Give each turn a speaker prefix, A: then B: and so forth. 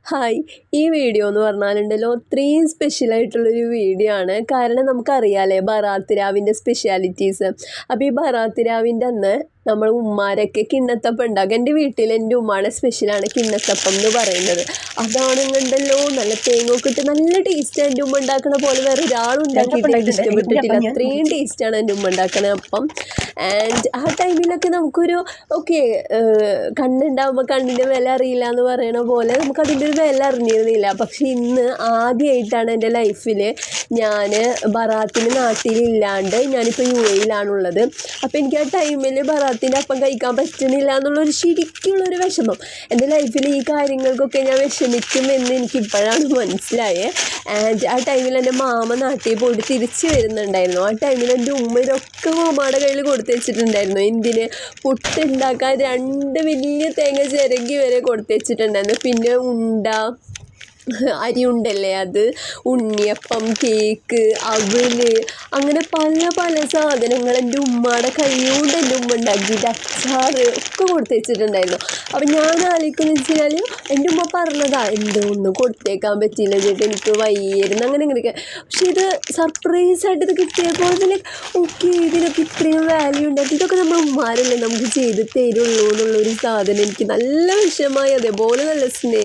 A: Hi ഈ video എന്ന് പറഞ്ഞാലുണ്ടല്ലോ അത്രയും സ്പെഷ്യലായിട്ടുള്ളൊരു വീഡിയോ ആണ്. കാരണം നമുക്കറിയാമല്ലേ ബറാത്ത് രാവിൻ്റെ സ്പെഷ്യാലിറ്റീസ്. അപ്പോൾ ഈ ബറാത്ത് രാവിൻ്റെ അന്ന് നമ്മൾ ഉമ്മാരൊക്കെ കിണ്ണത്തപ്പം ഉണ്ടാക്കുക. എൻ്റെ വീട്ടിൽ എൻ്റെ ഉമ്മയുടെ സ്പെഷ്യലാണ് കിണ്ണത്തപ്പം എന്ന് പറയുന്നത്. അതാണെന്നുണ്ടല്ലോ നല്ല തേങ്ങയൊക്കെ ഇട്ട് നല്ല ടേസ്റ്റ്. എൻ്റെ ഉമ്മ ഉണ്ടാക്കണ പോലെ വേറെ ഒരാളും ഉണ്ടാക്കിയിട്ട് എനിക്ക് ഇഷ്ടപ്പെട്ടിട്ടില്ല. അത്രയും ടേസ്റ്റാണ് എൻ്റെ ഉമ്മ ഉണ്ടാക്കണത് അപ്പം. ആൻഡ് ആ ടൈമിലൊക്കെ നമുക്കൊരു ഓക്കെ കണ്ണുണ്ടാകുമ്പോൾ കണ്ണിൻ്റെ വില അറിയില്ല എന്ന് പറയണ പോലെ നമുക്കതിൻ്റെ ഒരു വില അറിഞ്ഞിരുന്നില്ല. പക്ഷേ ഇന്ന് ആദ്യമായിട്ടാണ് എൻ്റെ ലൈഫിൽ ഞാൻ ബറാത്തിന് നാട്ടിലില്ലാണ്ട് ഞാനിപ്പോൾ UAE-യിലാണുള്ളത്. അപ്പോൾ എനിക്ക് ആ ടൈമിൽ ബറാത്തിൻ്റെ അപ്പം കഴിക്കാൻ പറ്റുന്നില്ല എന്നുള്ളൊരു ശരിക്കുള്ളൊരു വിഷമം. എൻ്റെ ലൈഫിൽ ഈ കാര്യങ്ങൾക്കൊക്കെ ഞാൻ വിഷമിക്കുമെന്ന് എനിക്കിപ്പോഴാണ് മനസ്സിലായത്. ആൻഡ് ആ ടൈമിൽ എൻ്റെ മാമ നാട്ടിൽ പോയിട്ട് തിരിച്ച് വരുന്നുണ്ടായിരുന്നു. ആ ടൈമിൽ എൻ്റെ ഉമ്മ ഇതൊക്കെ മാമയുടെ കയ്യിൽ കൊടുത്തു വെച്ചിട്ടുണ്ടായിരുന്നു. എന്തിന് പുട്ടുണ്ടാക്കാൻ 2 വലിയ തേങ്ങ ചിരകി വരെ കൊടുത്തു വെച്ചിട്ടുണ്ടായിരുന്നു. പിന്നെ അരി ഉണ്ടല്ലേ, അത് ഉണ്ണിയപ്പം, കേക്ക്, അവല്, അങ്ങനെ പല പല സാധനങ്ങൾ എൻ്റെ ഉമ്മയുടെ കൈകൊണ്ട് എൻ്റെ ഉമ്മ ഉണ്ടാക്കിയിട്ട് അച്ചാറ് ഒക്കെ കൊടുത്തു വെച്ചിട്ടുണ്ടായിരുന്നു. അപ്പം ഞാൻ ആലോചിക്കുന്നത് വെച്ചാൽ എൻ്റെ ഉമ്മ പറഞ്ഞതാ ഒന്നും കൊടുത്തേക്കാൻ പറ്റിയില്ല ചേട്ടാ, എനിക്ക് വയ്യായിരുന്നു അങ്ങനെയൊക്കെ. പക്ഷെ ഇത് സർപ്രൈസായിട്ട് ഇത് കിട്ടിയപ്പോൾ ഇതിൽ ഓക്കെ ഇതിനൊക്കെ ഇത്രയും വാല്യൂ ഉണ്ടാക്കി ഇതൊക്കെ നമ്മൾ ഉമ്മാരല്ലേ നമുക്ക് ചെയ്ത് തരുള്ളൂ എന്നുള്ളൊരു സാധനം എനിക്ക് നല്ല വിഷമമായി. അതേപോലെ നല്ല സ്നേഹം.